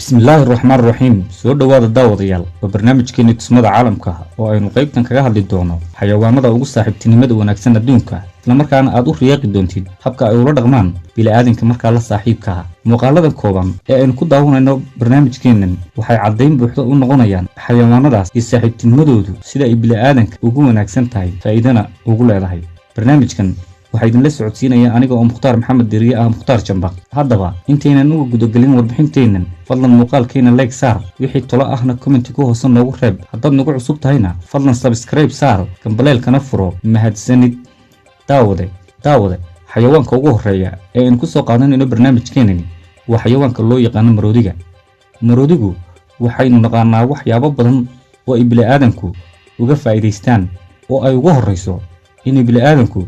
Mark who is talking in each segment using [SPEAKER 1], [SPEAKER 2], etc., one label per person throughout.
[SPEAKER 1] بسم الله الرحمن الرحيم سو dhawaada daawadayaal waa barnaamijkeena tusmada caalamka oo aynu qaybtan kaga hadli doono xayawaanada ugu saaxiibtinimada wanaagsan adduunka isla markaana aad u riyaaqi doontid habka ay ula dhaqmaan bini'aadamka marka la saaxiibka ah muuqaaladan kooban ee aynu ku daawanayno barnaamijkeenan waxay caddayn buuxda u noqonayaan xayawaanadaas iyo saaxiibtinimadoodu sida ay bini'aadamka ugu wanaagsan tahay faa'iidana ugu leedahay barnaamijkan waxay idin la socodsiinayaan aniga oo Mukhtaar Maxamed Diriye ah Mukhtaar Jambaq haddaba intaynan ugu gudagelin warbixinteenan fadlan muuqaalkeena like saar wixii talo ahna comment ku hoos noogu reeb haddaad nagu cusub tahayna fadlan subscribe saar gambaleelkana furo mahadsanid daawade xayawaanka ugu horeeya ee aan ku soo qaadanayno barnaamijkeenani waa xayawaanka loo yaqaan maroodigu waxaynu naqaanaa waxyaabo badan oo ay bini'aadamku uga faa'iideystaan oo ay ugu horeyso in bini'aadamku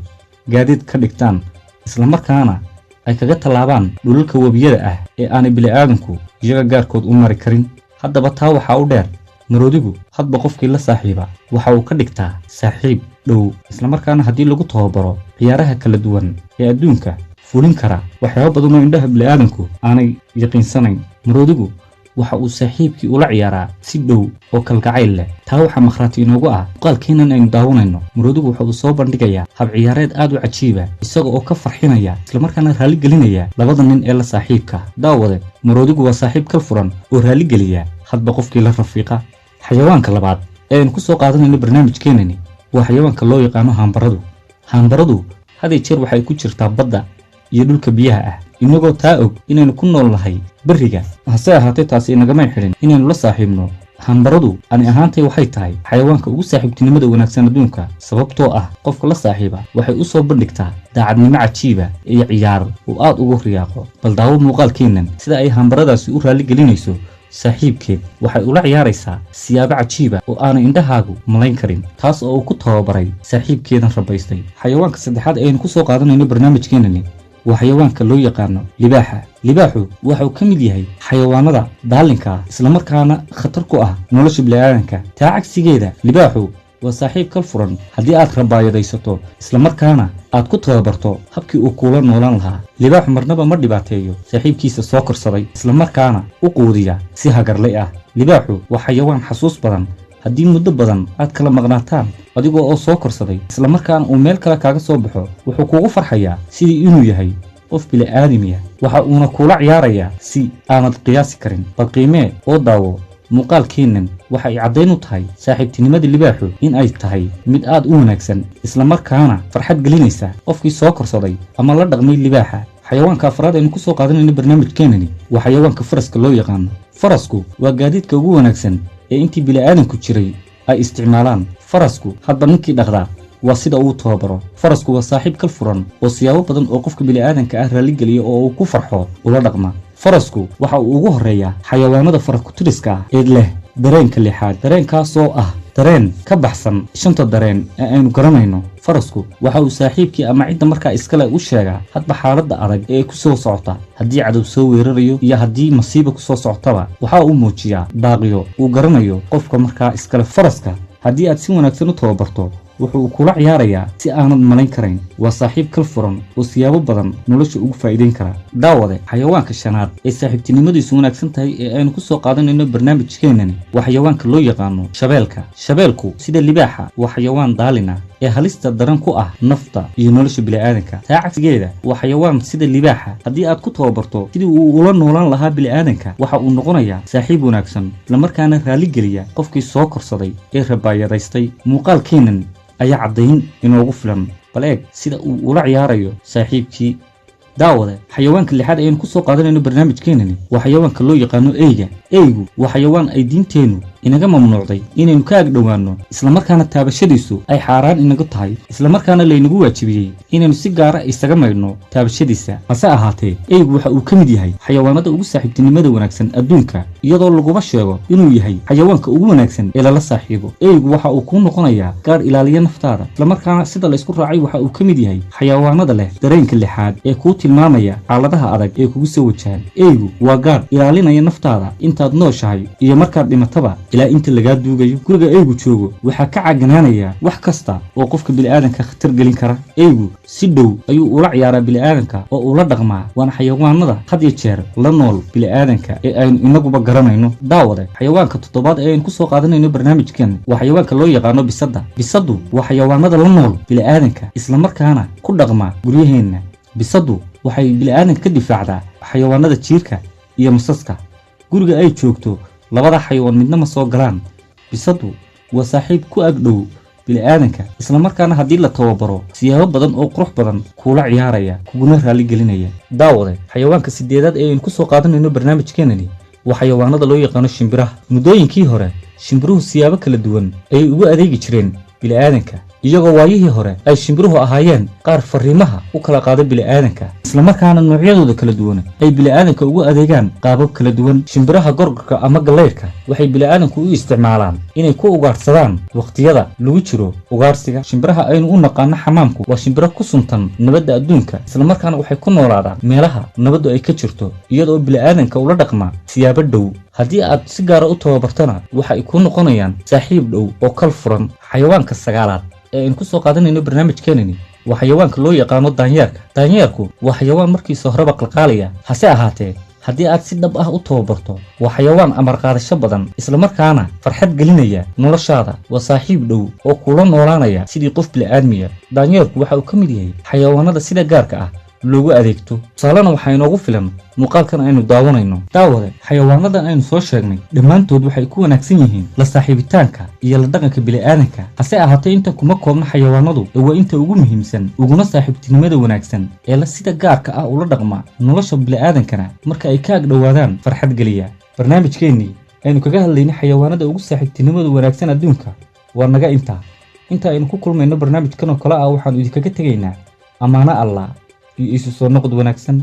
[SPEAKER 1] gaadiid ka dhigtaan isla markaana ay kaga talaabaan dhulalka wabiyada ah ee aan bini'aadamku iyaga gaarkood u mari karin haddaba taa waxa u dheer maroodigu hadba qofkii la saaxiiba waxa uu ka dhigtaa saaxiib dhow isla markaana haddii lagu tababaro ciyaaraha kala duwan ee adduunka fulin kara waxyaabo badan oo indhaha bini'aadamku aanay yaqiinsanayn maroodigu waxa uu saaxiibkii ula ciyaaraa si dhow oo kalgacayl leh taa waxa makhraati inoogu ah muuqaalkeenan aynu daawanayno maroodigu waxa uu soo bandhigayaa hab ciyaareed aad u cajiiba isaga oo ka farxinaya isla markaana raali gelinaya labada nin ee la saaxiibka daawade maroodigu waa saaxiib kal furan oo raali geliya hadba qofkii la rafiiqa xayawaanka labaad ee aynu ku soo qaadanayno barnaamijkeenani waa xayawaanka loo yaqaano haambaradu haday jeer waxay ku jirtaa badda iyo dhulka biyaha ah inagoo taa og inaynu ku nool nahay bariga hase ahaatee taasi inagamay xidhin inaynu la saaxiibno haambaradu ani ahaantay waxay tahay xayawaanka ugu saaxiibtinimada wanaagsan adduunka sababtoo ah qofka la saaxiiba waxay u soo bandhigtaa daacadnimo cajiiba iyo ciyaar uu aad ugu riyaaqo bal daawo muuqaalkeenan sida ay haambaradaasi u raali gelinayso saaxiibkeed waxay ula ciyaaraysaa siyaabo cajiiba oo aanay indhahaagu malayn karin taas oo uu ku tababaray saaxiibkeedan rabaystay xayawaanka saddexaad aynu ku soo qaadanayno barnaamijkeenani waa xayawaanka loo yaqaano libaaxu waxuu ka mid yahay xayawaanada daalinka ah isla markaana khatar ku ah nolosha bini'aadamka taa cagsigeeda libaaxu waa saaxiib kal furan haddii aad rabaayadaysato isla markaana aad ku tababarto habkii uu kuula noolaan lahaa libaaxu marnaba ma dhibaateeyo saaxiibkiisa soo korsaday isla markaana u quudiya si hagarlay ah libaaxu waa xayawaan xasuus badan haddii muddo badan aad kala maqnaataan adigoo oo soo korsaday isla markaana uu meel kale kaaga soo baxo wuxuu kugu farxayaa sidii inuu yahay qof bini'aadamiya waxa uuna kula ciyaarayaa si aanad qiyaasi karin bal qiimee oo daawo muuqaalkeennan waxa ay caddayn u tahay saaxiibtinimada libaaxu in ay tahay mid aad u wanaagsan isla markaana farxad gelinaysa qofkii soo korsaday ama la dhaqmay libaaxa xayawaanka afraad aynu ku soo qaadanayno barnaamijkeenani waa xayawaanka faraska loo yaqaano farasku waa gaadiidka ugu wanaagsan ee intii bini'aadamku jiray ay isticmaalaan farasku hadba ninkii dhaqdaa waa sida uu tababaro farasku waa saaxiib kal furan oo siyaabo badan oo qofka bini'aadamka ah raali geliya oo uu ku farxo ula dhaqma farasku waxa uu ugu horeeyaa xayawaanada farakutiriska ah ee leh dareenka lixaad dareenkaasoo ah dareen ka baxsan shanta dareen ee aynu garanayno farasku waxa uu saaxiibkii ama cidda markaa iskale u sheegaa hadba xaaladda adag ee ku soo socota haddii cadow soo weerarayo iyo haddii masiiba ku soo socotaba waxa uu muujiyaa daaqyo uu garanayo qofka markaa iskale faraska haddii aad si wanaagsan u tababarto wuxuu kula ciyaarayaa si aanad malayn karayn waa saaxiib kal furan oo siyaabo badan nolosha ugu faa'iideyn kara daawade xayawaanka shanaad ee saaxiibtinimadiisu wanaagsan tahay ee aynu ku soo qaadanayno barnaamijkeenani waa xayawaanka loo yaqaano shabeelku sida libaaxa waa xayawaan daalin ah ee halista daran ku ah nafta iyo nolosha bini'aadamka taa cagsigeeda waa xayawaan sida libaaxa haddii aad ku tababarto sidii uu ula noolaan lahaa bini'aadamka waxa uu noqonayaa saaxiib wanaagsan isla markaana raali geliya qofkii soo korsaday ee rabaayadaystay muuqaalkeenan ayaa caddayn inoogu filan bal eeg sida uu ula ciyaarayo saaxiibkii daawade xayawaanka lixaad ayaynu ku soo qaadanayno barnaamijkeenani waa xayawaanka loo yaqaano eygu waa xayawaan ay diinteennu inaga mamnuucday inaynu ka agdhowaanno isla markaana taabashadiisu ay xaaraan inaga tahay isla markaana laynagu waajibiyey inaynu si gaara isaga maydhno taabashadiisa hase ahaatee eygu waxa uu ka mid yahay xayawaanada ugu saaxiibtinimada wanaagsan adduunka iyadoo laguma sheego inuu yahay xayawaanka ugu wanaagsan ee lala saaxiibo eygu waxa uu kuu noqonayaa gaar ilaaliya naftaada isla markaana sida laysku raacay waxa uu ka mid yahay xayawaanada leh dareenka lixaad ee kuu tilmaamaya xaaladaha adag ee kugu soo wajahan eygu waa gaar ilaalinaya naftaada intaad nooshahay iyo markaad dhimataba ilaa inta laga duugayo. Guriga eeygu joogo waxa ka caganaanaya wax kasta oo qofka bini'aadanka khatar gelin kara. Eeygu si dhow ayuu ula ciyaaraa bini'aadanka oo ula dhaqmaa, waana xayawaanada had iyo jeer la nool bini'aadanka ee aynu inaguba garanayno. Daawade, xayawaanka toddobaad ee aynu ku soo qaadanayno barnaamijkan waa xayawaanka loo yaqaano bisada. Bisadu waa xayawaanada la nool bini'aadanka isla markaana ku dhaqma guryaheena. Bisadu waxay bini'aadanka ka difaacdaa xayawaanada jiirka iyo masaska. Guriga ay joogto labada xayawaan midna ma soo galaan. Bisadu waa saaxiib ku ag dhow bini'aadanka isla markaana haddii la tababaro siyaabo badan oo qurux badan kula ciyaaraya, kuguna raali gelinaya. Daawade, xayawaanka sideedaad ee aynu ku soo qaadanayno barnaamijkeenani waa xayawaanada loo yaqaano shimbiraha. Muddooyinkii hore shimbiruhu siyaabo kala duwan ayay ugu adeegi jireen bini'aadanka, iyagoo waayihii hore ay shimbiruhu ahaayeen qaar fariimaha u kala qaada bini'aadanka isla markaana noocyadooda kala duwan ay bini'aadanka ugu adeegaan qaabab kala duwan. Shimbiraha gorgorka ama galeyrka waxay bini'aadanku u isticmaalaan inay ku ugaarsadaan waqtiyada lagu jiro ugaarsiga. Shimbiraha aynu u naqaano xamaamku waa shimbiro ku suntan nabadda adduunka isla markaana waxay ku noolaadaan meelaha nabaddu ay ka jirto iyadoo bini'aadanka ula dhaqma siyaabo dhow. haddii aad si gaara u tababartana waxa ay ku noqonayaan saaxiib dhow oo kal furan. Xayawaanka sagaalaad ee aynu ku soo qaadanayno barnaamijkeenani waa xayawaanka loo yaqaano daanyeerka. Daanyeerku waa xayawaan markiisa horeba qalqaalaya, hase ahaatee haddii aad si dhab ah u tababarto waa xayawaan amar qaadasho badan isla markaana farxad gelinaya noloshaada. Waa saaxiib dhow oo kula noolaanaya sidii qof bini'aadmiya. daanyeerku waxa uu ka mid yahay xayawaanada sida gaarka ah loogu adeegto. tusaalena waxaa inoogu filan muuqaalkan aynu daawanayno. daawade, xayawaanadan aynu soo sheegnay dhammaantood waxay ku wanaagsan yihiin la saaxiibitaanka iyo la dhaqanka bini'aadanka. hase ahaatee inta kuma koobna xayawaanadu ee waa inta ugu muhiimsan uguna saaxiibtinimada wanaagsan ee la sida gaarka ah ula dhaqma nolosha bini'aadankana marka ay ka agdhowaadaan farxad geliya. barnaamijkeennii aynu kaga hadlaynay xayawaanada ugu saaxiibtinimada wanaagsan adduunka waa naga inta aynu ku kulmayno barnaamijkan oo kale ah waxaanu idinkaga tegaynaa ammaano Allah iyo isu soo noqod wanaagsan.